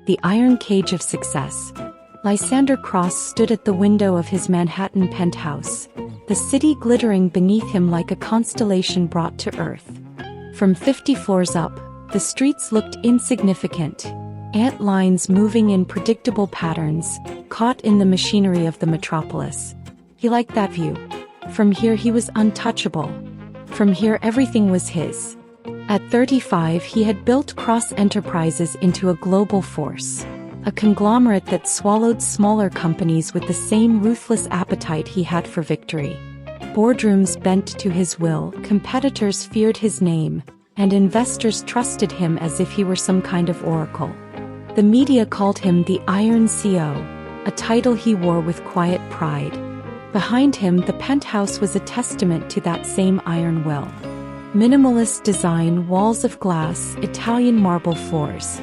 the iron cage of success. Lysander Cross stood at the window of his Manhattan penthouse, the city glittering beneath him like a constellation brought to earth. From 50 floors up, the streets looked insignificant, ant lines moving in predictable patterns, caught in the machinery of the metropolis. He liked that view. From here he was untouchable. From here everything was his. At 35 he had built Cross Enterprises into a global force, a conglomerate that swallowed smaller companies with the same ruthless appetite he had for victory. Boardrooms bent to his will, competitors feared his name, and investors trusted him as if he were some kind of oracle. The media called him the Iron CO, a title he wore with quiet pride. Behind him, the penthouse was a testament to that same iron will. Minimalist design, walls of glass, Italian marble floors.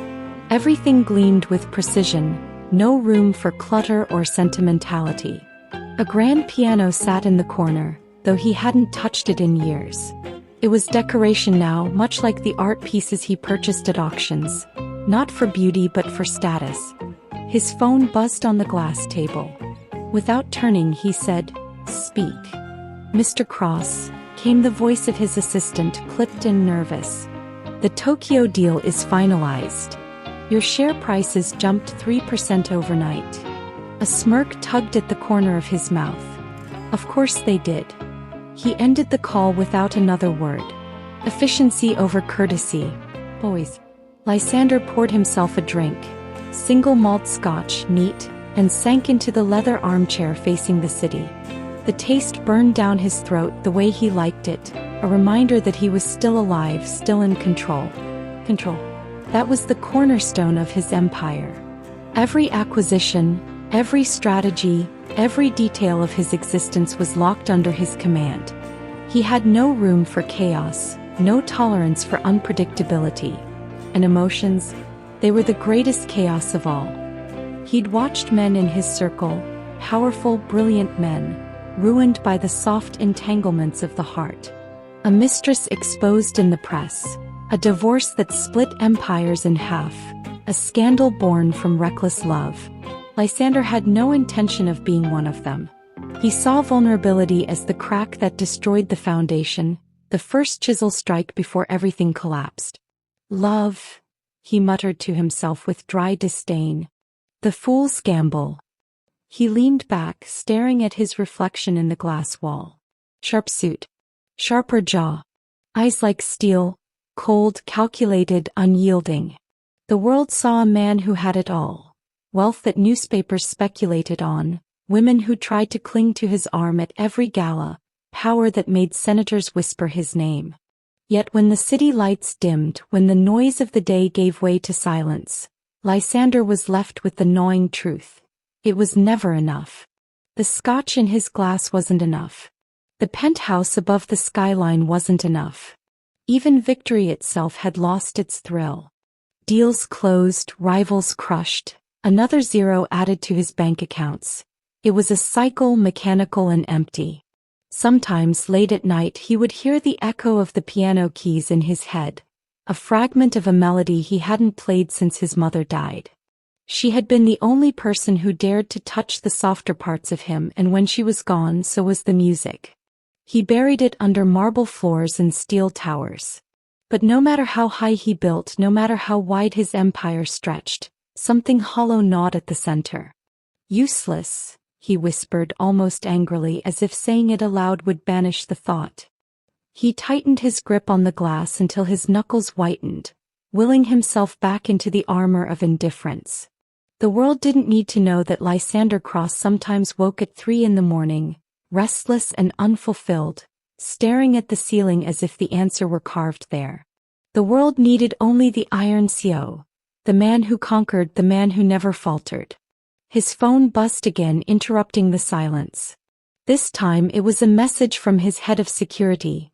Everything gleamed with precision, no room for clutter or sentimentality. A grand piano sat in the corner, though he hadn't touched it in years. It was decoration now, much like the art pieces he purchased at auctions, not for beauty but for status. His phone buzzed on the glass table. Without turning, he said, "Speak." "Mr. Cross," came the voice of his assistant, clipped and nervous. "The Tokyo deal is finalized. Your share prices jumped 3% overnight." A smirk tugged at the corner of his mouth. Of course they did. He ended the call without another word. Efficiency over courtesy. Boys. Lysander poured himself a drink, single malt scotch, neat, and sank into the leather armchair facing the city. The taste burned down his throat the way he liked it, a reminder that he was still alive, still in control. Control. That was the cornerstone of his empire. Every acquisition, every strategy, every detail of his existence was locked under his command. He had no room for chaos, no tolerance for unpredictability. And emotions, they were the greatest chaos of all. He'd watched men in his circle, powerful, brilliant men, ruined by the soft entanglements of the heart. A mistress exposed in the press, a divorce that split empires in half, a scandal born from reckless love. Lysander had no intention of being one of them. He saw vulnerability as the crack that destroyed the foundation, the first chisel strike before everything collapsed. "Love," he muttered to himself with dry disdain. "The fool's gamble." He leaned back, staring at his reflection in the glass wall. Sharp suit. Sharper jaw. Eyes like steel, cold, calculated, unyielding. The world saw a man who had it all. Wealth that newspapers speculated on, women who tried to cling to his arm at every gala, power that made senators whisper his name. Yet when the city lights dimmed, when the noise of the day gave way to silence, Lysander was left with the gnawing truth. It was never enough. The scotch in his glass wasn't enough. The penthouse above the skyline wasn't enough. Even victory itself had lost its thrill. Deals closed, rivals crushed, another zero added to his bank accounts. It was a cycle, mechanical and empty. Sometimes late at night he would hear the echo of the piano keys in his head, a fragment of a melody he hadn't played since his mother died. She had been the only person who dared to touch the softer parts of him, and when she was gone, so was the music. He buried it under marble floors and steel towers. But no matter how high he built, no matter how wide his empire stretched, something hollow gnawed at the center. "Useless," he whispered almost angrily, as if saying it aloud would banish the thought. He tightened his grip on the glass until his knuckles whitened, willing himself back into the armor of indifference. The world didn't need to know that Lysander Cross sometimes woke at 3 in the morning, restless and unfulfilled, staring at the ceiling as if the answer were carved there. The world needed only the Iron CO, the man who conquered, the man who never faltered. His phone buzzed again, interrupting the silence. This time it was a message from his head of security.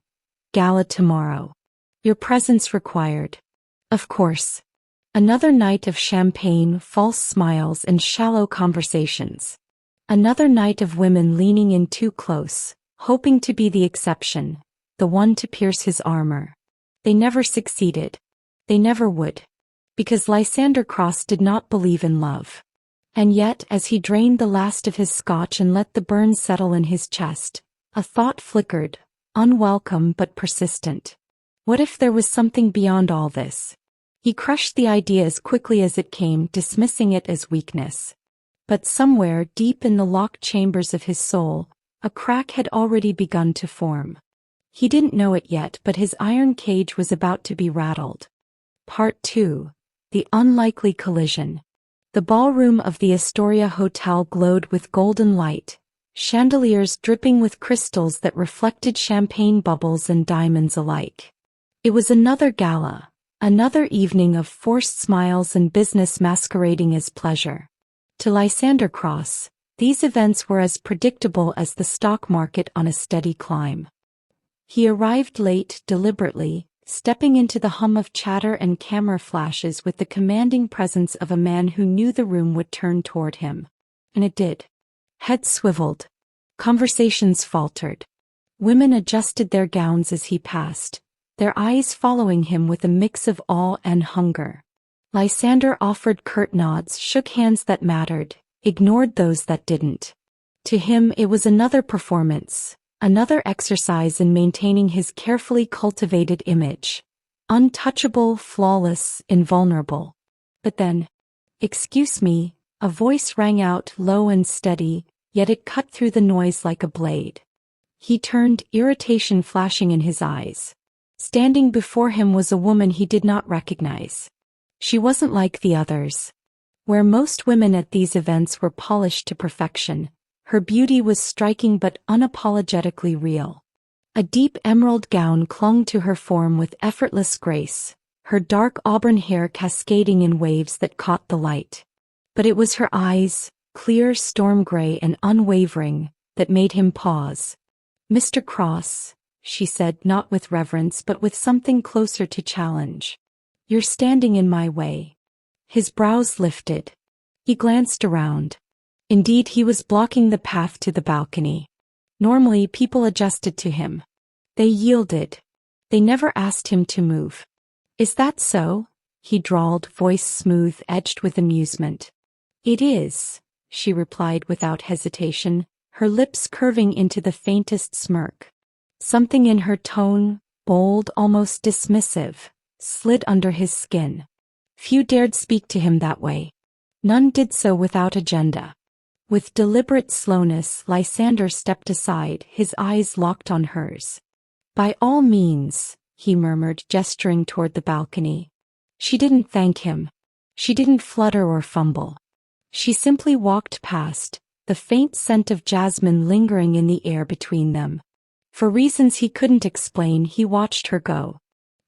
"Gala tomorrow. Your presence required." Of course. Another night of champagne, false smiles and shallow conversations. Another night of women leaning in too close, hoping to be the exception, the one to pierce his armor. They never succeeded. They never would. Because Lysander Cross did not believe in love. And yet, as he drained the last of his scotch and let the burn settle in his chest, a thought flickered, unwelcome but persistent. What if there was something beyond all this? He crushed the idea as quickly as it came, dismissing it as weakness. But somewhere deep in the locked chambers of his soul, a crack had already begun to form. He didn't know it yet, but his iron cage was about to be rattled. Part 2. The Unlikely Collision. The ballroom of the Astoria Hotel glowed with golden light, chandeliers dripping with crystals that reflected champagne bubbles and diamonds alike. It was another gala, another evening of forced smiles and business masquerading as pleasure. To Lysander Cross, these events were as predictable as the stock market on a steady climb. He arrived late, deliberately, stepping into the hum of chatter and camera flashes with the commanding presence of a man who knew the room would turn toward him. And it did. Heads swiveled. Conversations faltered. Women adjusted their gowns as he passed, their eyes following him with a mix of awe and hunger. Lysander offered curt nods, shook hands that mattered, ignored those that didn't. To him it was another performance, another exercise in maintaining his carefully cultivated image. Untouchable, flawless, invulnerable. But then, "Excuse me," a voice rang out low and steady, yet it cut through the noise like a blade. He turned, irritation flashing in his eyes. Standing before him was a woman he did not recognize. She wasn't like the others. Where most women at these events were polished to perfection, her beauty was striking but unapologetically real. A deep emerald gown clung to her form with effortless grace, her dark auburn hair cascading in waves that caught the light. But it was her eyes, clear storm gray and unwavering, that made him pause. "Mr. Cross," she said, not with reverence but with something closer to challenge. "You're standing in my way." His brows lifted. He glanced around. Indeed, he was blocking the path to the balcony. Normally, people adjusted to him. They yielded. They never asked him to move. "Is that so?" he drawled, voice smooth, edged with amusement. "It is," she replied without hesitation, her lips curving into the faintest smirk. Something in her tone, bold, almost dismissive, slid under his skin. Few dared speak to him that way. None did so without agenda. With deliberate slowness, Lysander stepped aside, his eyes locked on hers. "By all means," he murmured, gesturing toward the balcony. She didn't thank him. She didn't flutter or fumble. She simply walked past, the faint scent of jasmine lingering in the air between them. For reasons he couldn't explain, he watched her go.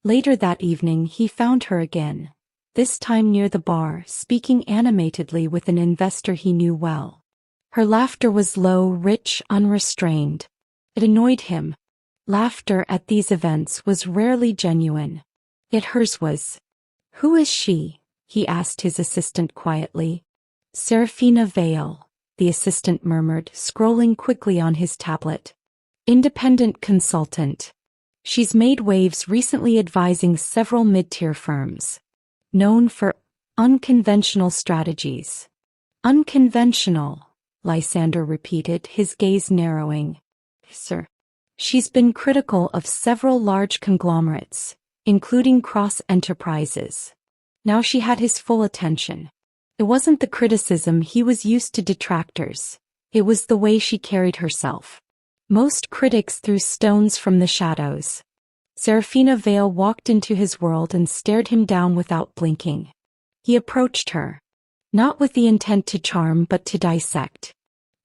Later that evening he found her again, this time near the bar, speaking animatedly with an investor he knew well. Her laughter was low, rich, unrestrained. It annoyed him. Laughter at these events was rarely genuine. Yet hers was. "Who is she?" he asked his assistant quietly. "Serafina Vale," the assistant murmured, scrolling quickly on his tablet. "Independent consultant. She's made waves recently, advising several mid-tier firms. Known for unconventional strategies." "Unconventional," Lysander repeated, his gaze narrowing. "Sir. She's been critical of several large conglomerates, including Cross Enterprises." Now she had his full attention. It wasn't the criticism, he was used to detractors. It was the way she carried herself. Most critics threw stones from the shadows. Serafina Vale walked into his world and stared him down without blinking. He approached her. Not with the intent to charm but to dissect.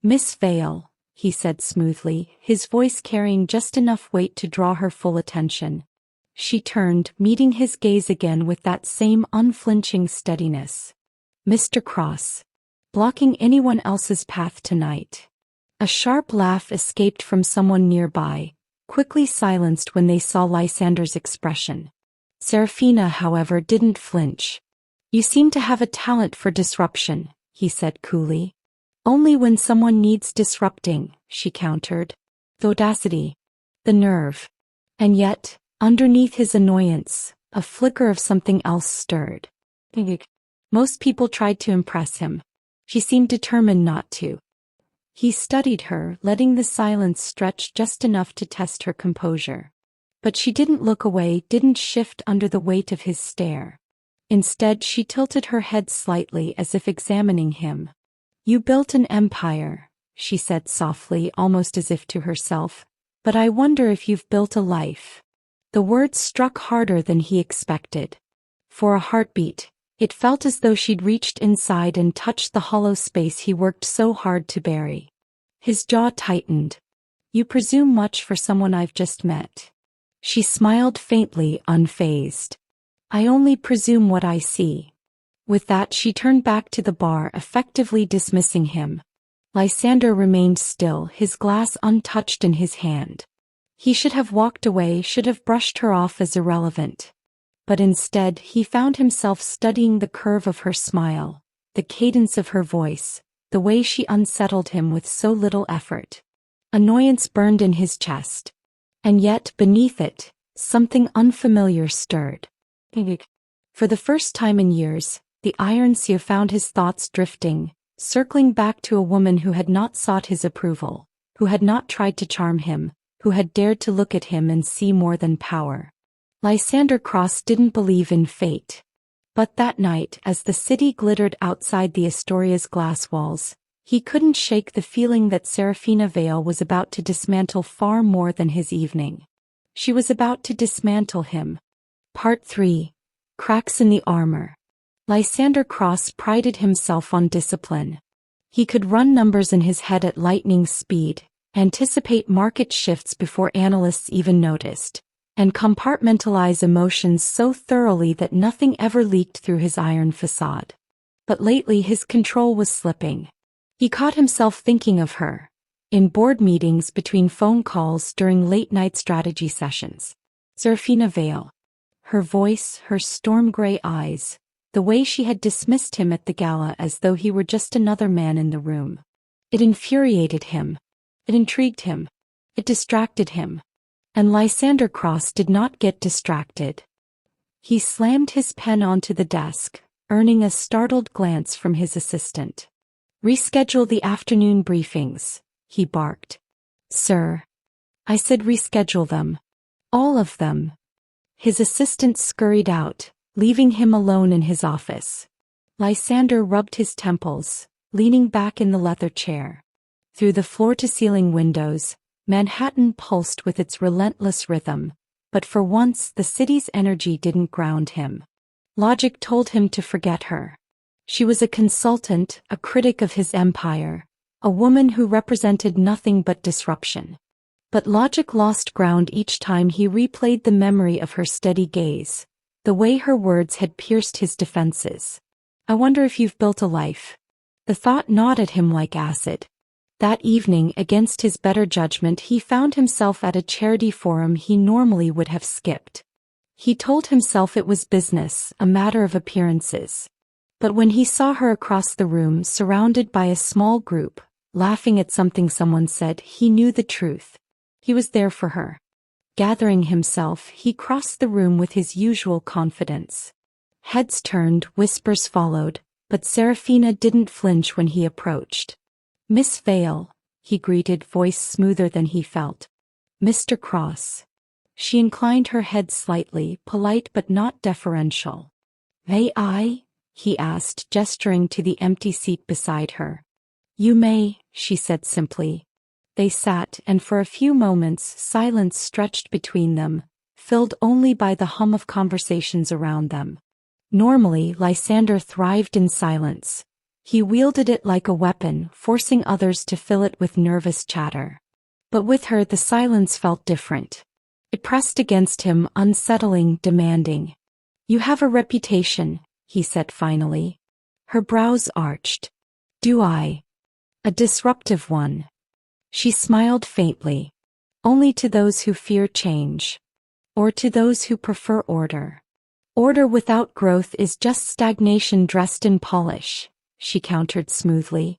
"Miss Vale," he said smoothly, his voice carrying just enough weight to draw her full attention. She turned, meeting his gaze again with that same unflinching steadiness. "Mr. Cross. Blocking anyone else's path tonight." A sharp laugh escaped from someone nearby, quickly silenced when they saw Lysander's expression. Serafina, however, didn't flinch. "You seem to have a talent for disruption," he said coolly. "Only when someone needs disrupting," she countered. "The audacity. The nerve." And yet, underneath his annoyance, a flicker of something else stirred. Most people tried to impress him. She seemed determined not to. He studied her, letting the silence stretch just enough to test her composure. But she didn't look away, didn't shift under the weight of his stare. Instead, she tilted her head slightly as if examining him. "You built an empire," she said softly, almost as if to herself, "but I wonder if you've built a life." The words struck harder than he expected. For a heartbeat, it felt as though she'd reached inside and touched the hollow space he worked so hard to bury. His jaw tightened. "You presume much for someone I've just met." She smiled faintly, unfazed. "I only presume what I see." With that, she turned back to the bar, effectively dismissing him. Lysander remained still, his glass untouched in his hand. He should have walked away, should have brushed her off as irrelevant. But instead, he found himself studying the curve of her smile, the cadence of her voice, the way she unsettled him with so little effort. Annoyance burned in his chest. And yet, beneath it, something unfamiliar stirred. For the first time in years, the Iron Sea found his thoughts drifting, circling back to a woman who had not sought his approval, who had not tried to charm him, who had dared to look at him and see more than power. Lysander Cross didn't believe in fate. But that night, as the city glittered outside the Astoria's glass walls, he couldn't shake the feeling that Serafina Vale was about to dismantle far more than his evening. She was about to dismantle him. Part 3. Cracks in the Armor. Lysander Cross prided himself on discipline. He could run numbers in his head at lightning speed, anticipate market shifts before analysts even noticed, and compartmentalize emotions so thoroughly that nothing ever leaked through his iron facade. But lately his control was slipping. He caught himself thinking of her, in board meetings, between phone calls, during late-night strategy sessions. Serafina Vale. Her voice, her storm-gray eyes, the way she had dismissed him at the gala as though he were just another man in the room. It infuriated him. It intrigued him. It distracted him. And Lysander Cross did not get distracted. He slammed his pen onto the desk, earning a startled glance from his assistant. "Reschedule the afternoon briefings," he barked. "Sir." "I said reschedule them. All of them." His assistant scurried out, leaving him alone in his office. Lysander rubbed his temples, leaning back in the leather chair. Through the floor-to-ceiling windows, Manhattan pulsed with its relentless rhythm, but for once the city's energy didn't ground him. Logic told him to forget her. She was a consultant, a critic of his empire, a woman who represented nothing but disruption. But logic lost ground each time he replayed the memory of her steady gaze, the way her words had pierced his defenses. "I wonder if you've built a life." The thought gnawed at him like acid. That evening, against his better judgment, he found himself at a charity forum he normally would have skipped. He told himself it was business, a matter of appearances. But when he saw her across the room, surrounded by a small group, laughing at something someone said, he knew the truth. He was there for her. Gathering himself, he crossed the room with his usual confidence. Heads turned, whispers followed, but Serafina didn't flinch when he approached. "Miss Vale," he greeted, voice smoother than he felt. "Mr. Cross." She inclined her head slightly, polite but not deferential. "May I?" he asked, gesturing to the empty seat beside her. "You may," she said simply. They sat, and for a few moments silence stretched between them, filled only by the hum of conversations around them. Normally, Lysander thrived in silence. He wielded it like a weapon, forcing others to fill it with nervous chatter. But with her the silence felt different. It pressed against him, unsettling, demanding. "You have a reputation," he said finally. Her brows arched. "Do I?" "A disruptive one." She smiled faintly. "Only to those who fear change. Or to those who prefer order. Order without growth is just stagnation dressed in polish," she countered smoothly.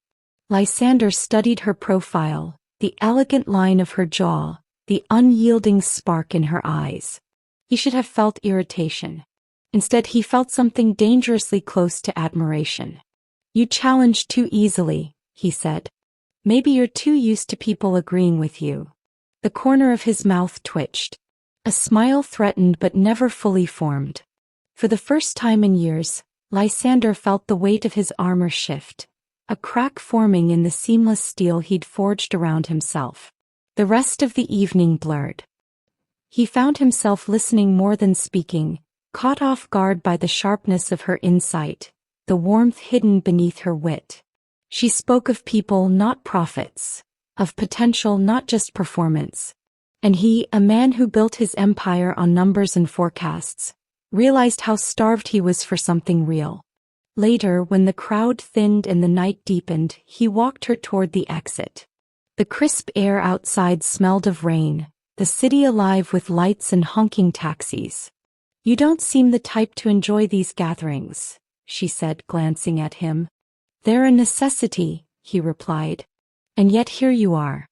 Lysander studied her profile, the elegant line of her jaw, the unyielding spark in her eyes. He should have felt irritation. Instead, he felt something dangerously close to admiration. "You challenge too easily," he said. "Maybe you're too used to people agreeing with you." The corner of his mouth twitched. A smile threatened but never fully formed. For the first time in years, Lysander felt the weight of his armor shift, a crack forming in the seamless steel he'd forged around himself. The rest of the evening blurred. He found himself listening more than speaking, caught off guard by the sharpness of her insight, the warmth hidden beneath her wit. She spoke of people, not profits, of potential, not just performance. And he, a man who built his empire on numbers and forecasts, realized how starved he was for something real. Later, when the crowd thinned and the night deepened, he walked her toward the exit. The crisp air outside smelled of rain, the city alive with lights and honking taxis. "You don't seem the type to enjoy these gatherings," she said, glancing at him. "They're a necessity," he replied. "And yet here you are.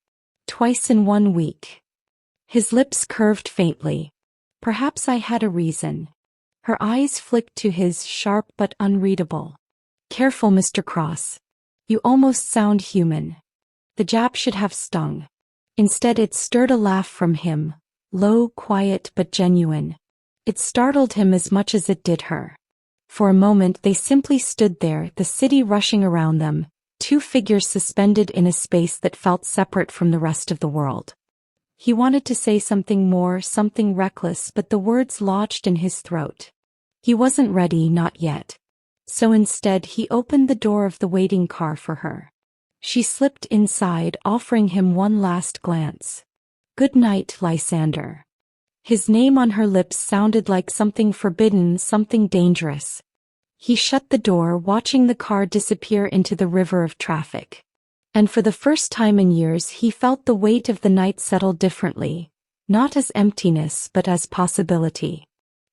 Twice in 1 week." His lips curved faintly. "Perhaps I had a reason." Her eyes flicked to his, sharp but unreadable. "Careful, Mr. Cross. You almost sound human." The jab should have stung. Instead, it stirred a laugh from him, low, quiet, but genuine. It startled him as much as it did her. For a moment they simply stood there, the city rushing around them, two figures suspended in a space that felt separate from the rest of the world. He wanted to say something more, something reckless, but the words lodged in his throat. He wasn't ready, not yet. So instead he opened the door of the waiting car for her. She slipped inside, offering him one last glance. "Good night, Lysander." His name on her lips sounded like something forbidden, something dangerous. He shut the door, watching the car disappear into the river of traffic. And for the first time in years he felt the weight of the night settle differently, not as emptiness but as possibility.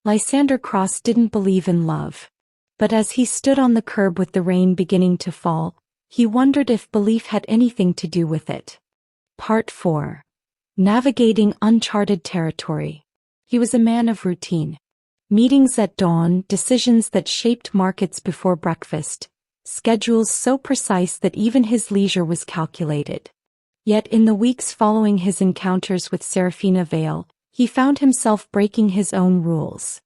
Lysander Cross didn't believe in love. But as he stood on the curb with the rain beginning to fall, he wondered if belief had anything to do with it. Part 4. Navigating uncharted territory. He was a man of routine. Meetings at dawn, decisions that shaped markets before breakfast, schedules so precise that even his leisure was calculated. Yet in the weeks following his encounters with Serafina Vale, he found himself breaking his own rules.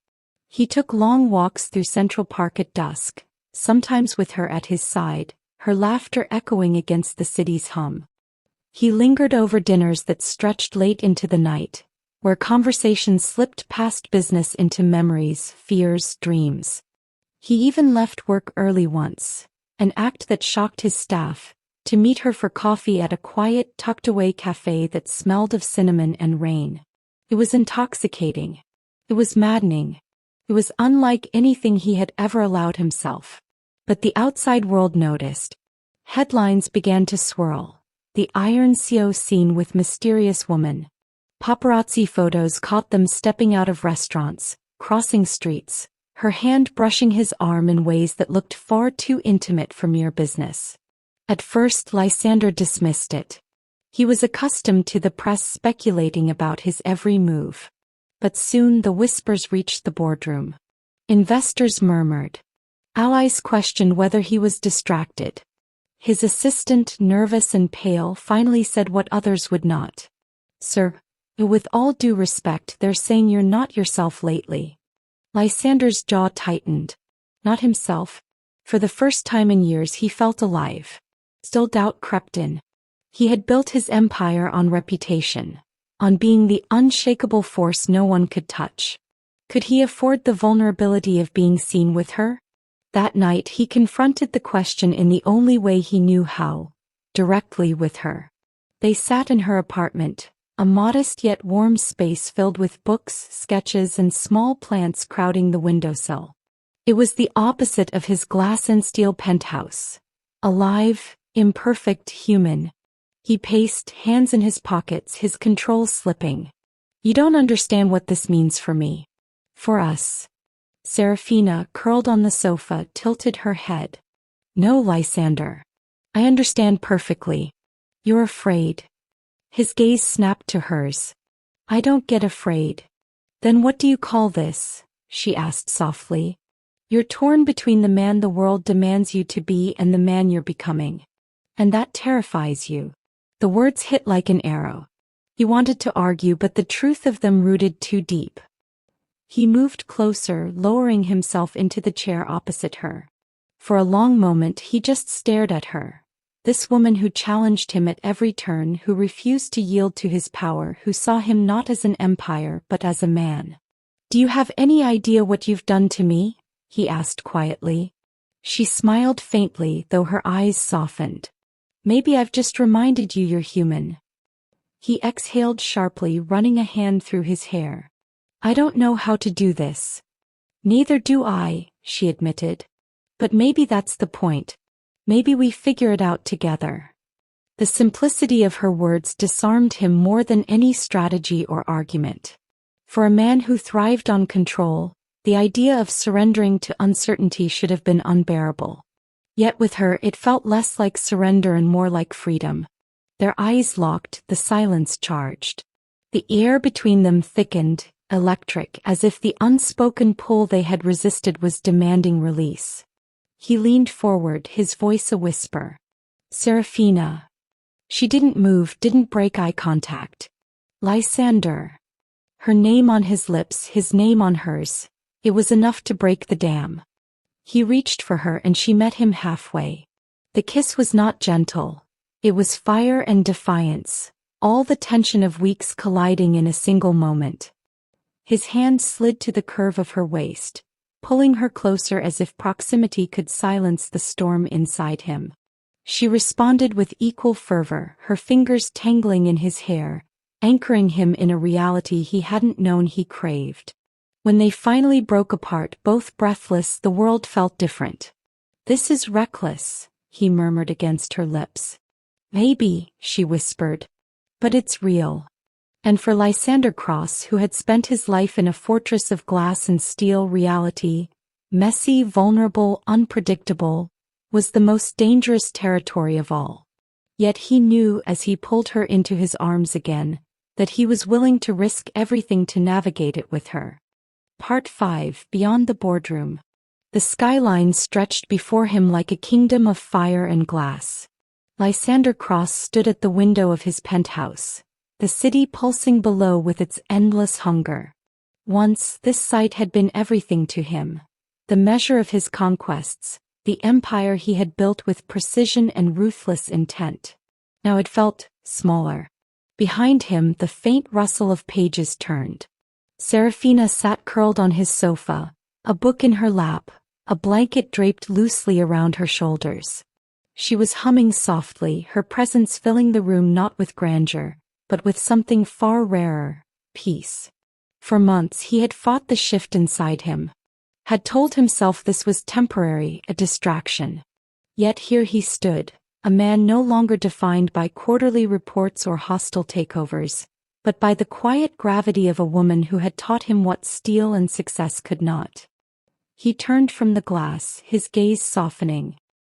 He took long walks through Central Park at dusk, sometimes with her at his side, her laughter echoing against the city's hum. He lingered over dinners that stretched late into the night, where conversations slipped past business into memories, fears, dreams. He even left work early once, an act that shocked his staff, to meet her for coffee at a quiet, tucked-away cafe that smelled of cinnamon and rain. It was intoxicating. It was maddening. It was unlike anything he had ever allowed himself. But the outside world noticed. Headlines began to swirl. The Iron CO scene with mysterious woman. Paparazzi photos caught them stepping out of restaurants, crossing streets, her hand brushing his arm in ways that looked far too intimate for mere business. At first, Lysander dismissed it. He was accustomed to the press speculating about his every move. But soon the whispers reached the boardroom. Investors murmured. Allies questioned whether he was distracted. His assistant, nervous and pale, finally said what others would not. "Sir, with all due respect, they're saying you're not yourself lately." Lysander's jaw tightened. Not himself. For the first time in years he felt alive. Still doubt crept in. He had built his empire on reputation, on being the unshakable force no one could touch. Could he afford the vulnerability of being seen with her? That night he confronted the question in the only way he knew how, directly with her. They sat in her apartment, a modest yet warm space filled with books, sketches, and small plants crowding the windowsill. It was the opposite of his glass and steel penthouse. Alive, imperfect, human. He paced, hands in his pockets, his control slipping. "You don't understand what this means for me. For us." Serafina, curled on the sofa, tilted her head. "No, Lysander. I understand perfectly. You're afraid." His gaze snapped to hers. "I don't get afraid." "Then what do you call this?" she asked softly. You're torn between the man the world demands you to be and the man you're becoming. And that terrifies you. The words hit like an arrow. He wanted to argue, but the truth of them rooted too deep. He moved closer, lowering himself into the chair opposite her. For a long moment he just stared at her. This woman who challenged him at every turn, who refused to yield to his power, who saw him not as an empire but as a man. Do you have any idea what you've done to me? He asked quietly. She smiled faintly, though her eyes softened. Maybe I've just reminded you you're human. He exhaled sharply, running a hand through his hair. I don't know how to do this. Neither do I, she admitted. But maybe that's the point. Maybe we figure it out together. The simplicity of her words disarmed him more than any strategy or argument. For a man who thrived on control, the idea of surrendering to uncertainty should have been unbearable. Yet with her it felt less like surrender and more like freedom. Their eyes locked, the silence charged. The air between them thickened, electric, as if the unspoken pull they had resisted was demanding release. He leaned forward, his voice a whisper. Serafina. She didn't move, didn't break eye contact. Lysander. Her name on his lips, his name on hers. It was enough to break the dam. He reached for her and she met him halfway. The kiss was not gentle. It was fire and defiance, all the tension of weeks colliding in a single moment. His hand slid to the curve of her waist, pulling her closer as if proximity could silence the storm inside him. She responded with equal fervor, her fingers tangling in his hair, anchoring him in a reality he hadn't known he craved. When they finally broke apart, both breathless, the world felt different. This is reckless, he murmured against her lips. Maybe, she whispered. But it's real. And for Lysander Cross, who had spent his life in a fortress of glass and steel, reality, messy, vulnerable, unpredictable, was the most dangerous territory of all. Yet he knew, as he pulled her into his arms again, that he was willing to risk everything to navigate it with her. Part 5. Beyond the boardroom. The skyline stretched before him like a kingdom of fire and glass. Lysander Cross stood at the window of his penthouse, the city pulsing below with its endless hunger. Once, this sight had been everything to him. The measure of his conquests, the empire he had built with precision and ruthless intent. Now it felt smaller. Behind him, the faint rustle of pages turned. Serafina sat curled on his sofa, a book in her lap, a blanket draped loosely around her shoulders. She was humming softly, her presence filling the room not with grandeur, but with something far rarer, peace. For months he had fought the shift inside him, had told himself this was temporary, a distraction. Yet here he stood, a man no longer defined by quarterly reports or hostile takeovers, but by the quiet gravity of a woman who had taught him what steel and success could not. He turned from the glass, his gaze softening.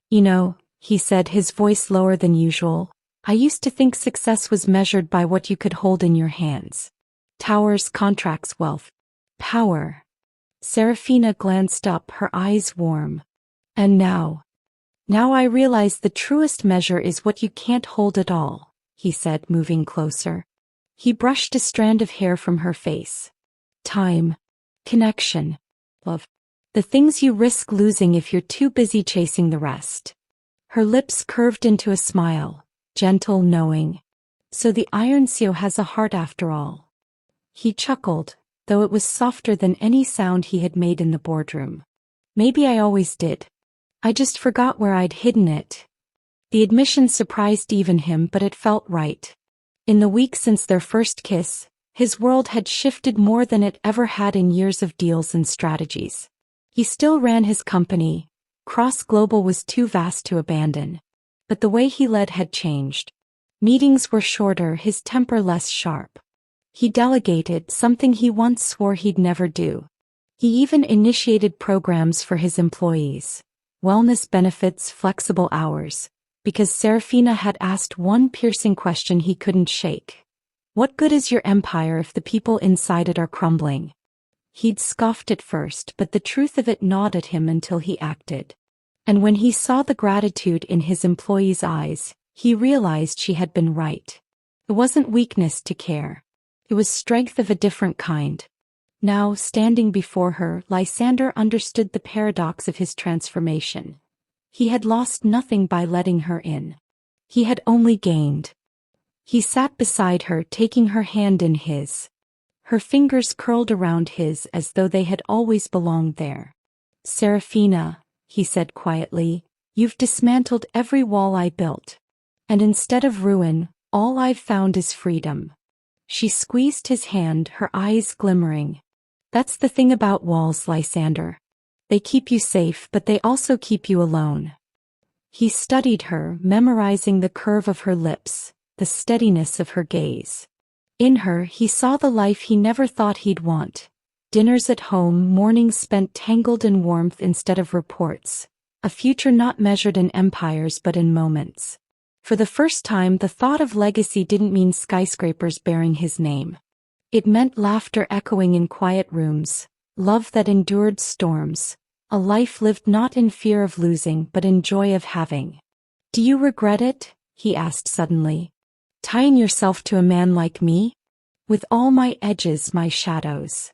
You know, he said, his voice lower than usual, I used to think success was measured by what you could hold in your hands. Towers, contracts, wealth, power. Serafina glanced up, her eyes warm. And now I realize the truest measure is what you can't hold at all, he said, moving closer. He brushed a strand of hair from her face. Time, connection, love. The things you risk losing if you're too busy chasing the rest. Her lips curved into a smile, gentle, knowing. So the Iron Seal has a heart after all. He chuckled, though it was softer than any sound he had made in the boardroom. Maybe I always did. I just forgot where I'd hidden it. The admission surprised even him, but it felt right. In the week since their first kiss, his world had shifted more than it ever had in years of deals and strategies. He still ran his company. Cross Global was too vast to abandon. But the way he led had changed. Meetings were shorter, his temper less sharp. He delegated, something he once swore he'd never do. He even initiated programs for his employees. Wellness benefits, flexible hours. Because Serafina had asked one piercing question he couldn't shake. What good is your empire if the people inside it are crumbling? He'd scoffed at first, but the truth of it gnawed at him until he acted. And when he saw the gratitude in his employee's eyes, he realized she had been right. It wasn't weakness to care. It was strength of a different kind. Now, standing before her, Lysander understood the paradox of his transformation. He had lost nothing by letting her in. He had only gained. He sat beside her, taking her hand in his. Her fingers curled around his as though they had always belonged there. "Serafina," he said quietly, "you've dismantled every wall I built. And instead of ruin, all I've found is freedom." She squeezed his hand, her eyes glimmering. "That's the thing about walls, Lysander. They keep you safe, but they also keep you alone." He studied her, memorizing the curve of her lips, the steadiness of her gaze. In her, he saw the life he never thought he'd want. Dinners at home, mornings spent tangled in warmth instead of reports. A future not measured in empires but in moments. For the first time, the thought of legacy didn't mean skyscrapers bearing his name. It meant laughter echoing in quiet rooms, love that endured storms, a life lived not in fear of losing but in joy of having. "Do you regret it?" he asked suddenly. "Tying yourself to a man like me? With all my edges, my shadows."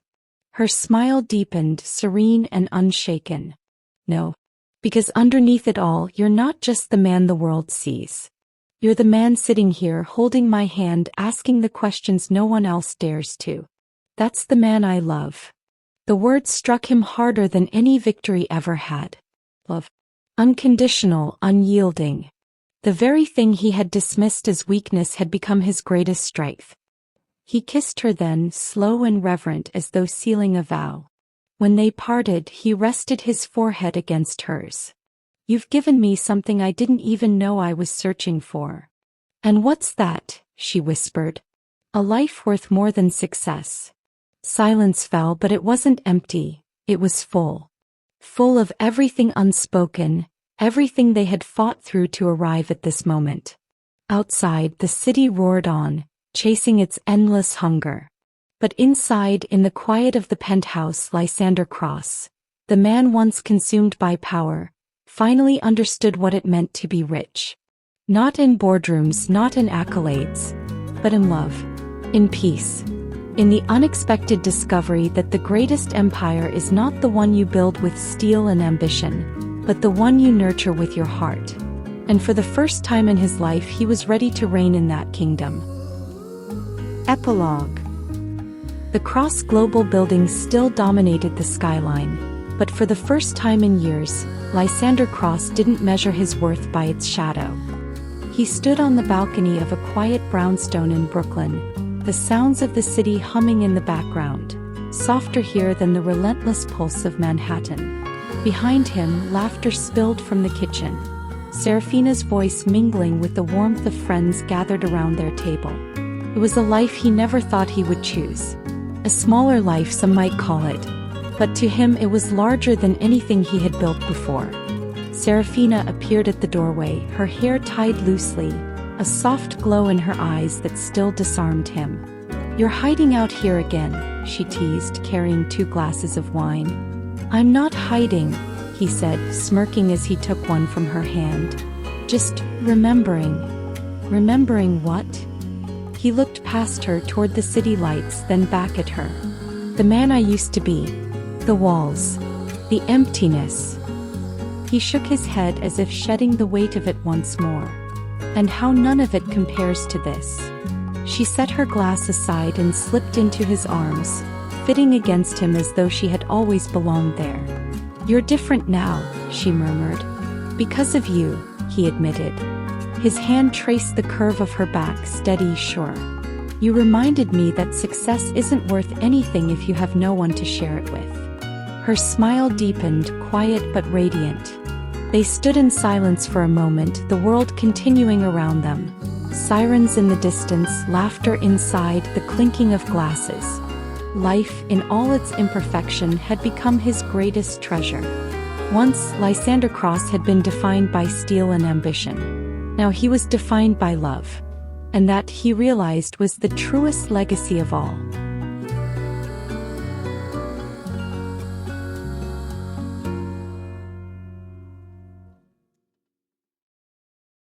Her smile deepened, serene and unshaken. "No. Because underneath it all, you're not just the man the world sees. You're the man sitting here holding my hand, asking the questions no one else dares to. That's the man I love." The words struck him harder than any victory ever had. Love. Unconditional, unyielding. The very thing he had dismissed as weakness had become his greatest strength. He kissed her then, slow and reverent as though sealing a vow. When they parted, he rested his forehead against hers. "You've given me something I didn't even know I was searching for." "And what's that?" she whispered. "A life worth more than success." Silence fell, but it wasn't empty, it was full. Full of everything unspoken, everything they had fought through to arrive at this moment. Outside, the city roared on, chasing its endless hunger. But inside, in the quiet of the penthouse, Lysander Cross, the man once consumed by power, finally understood what it meant to be rich. Not in boardrooms, not in accolades, but in love, in peace, in the unexpected discovery that the greatest empire is not the one you build with steel and ambition, but the one you nurture with your heart. And for the first time in his life, he was ready to reign in that kingdom. Epilogue. The Cross Global building still dominated the skyline, but for the first time in years, Lysander Cross didn't measure his worth by its shadow. He stood on the balcony of a quiet brownstone in Brooklyn, the sounds of the city humming in the background, softer here than the relentless pulse of Manhattan. Behind him, laughter spilled from the kitchen, Serafina's voice mingling with the warmth of friends gathered around their table. It was a life he never thought he would choose. A smaller life, some might call it, but to him it was larger than anything he had built before. Serafina appeared at the doorway, her hair tied loosely, a soft glow in her eyes that still disarmed him. "You're hiding out here again," she teased, carrying 2 glasses of wine. "I'm not hiding," he said, smirking as he took one from her hand. "Just remembering." "Remembering what?" He looked past her toward the city lights, then back at her. "The man I used to be. The walls. The emptiness." He shook his head as if shedding the weight of it once more. "And how none of it compares to this." She set her glass aside and slipped into his arms, fitting against him as though she had always belonged there. "You're different now," she murmured. "Because of you," he admitted. His hand traced the curve of her back, steady, sure. "You reminded me that success isn't worth anything if you have no one to share it with." Her smile deepened, quiet but radiant. They stood in silence for a moment, the world continuing around them. Sirens in the distance, laughter inside, the clinking of glasses. Life, in all its imperfection, had become his greatest treasure. Once, Lysander Cross had been defined by steel and ambition. Now he was defined by love. And that, he realized, was the truest legacy of all.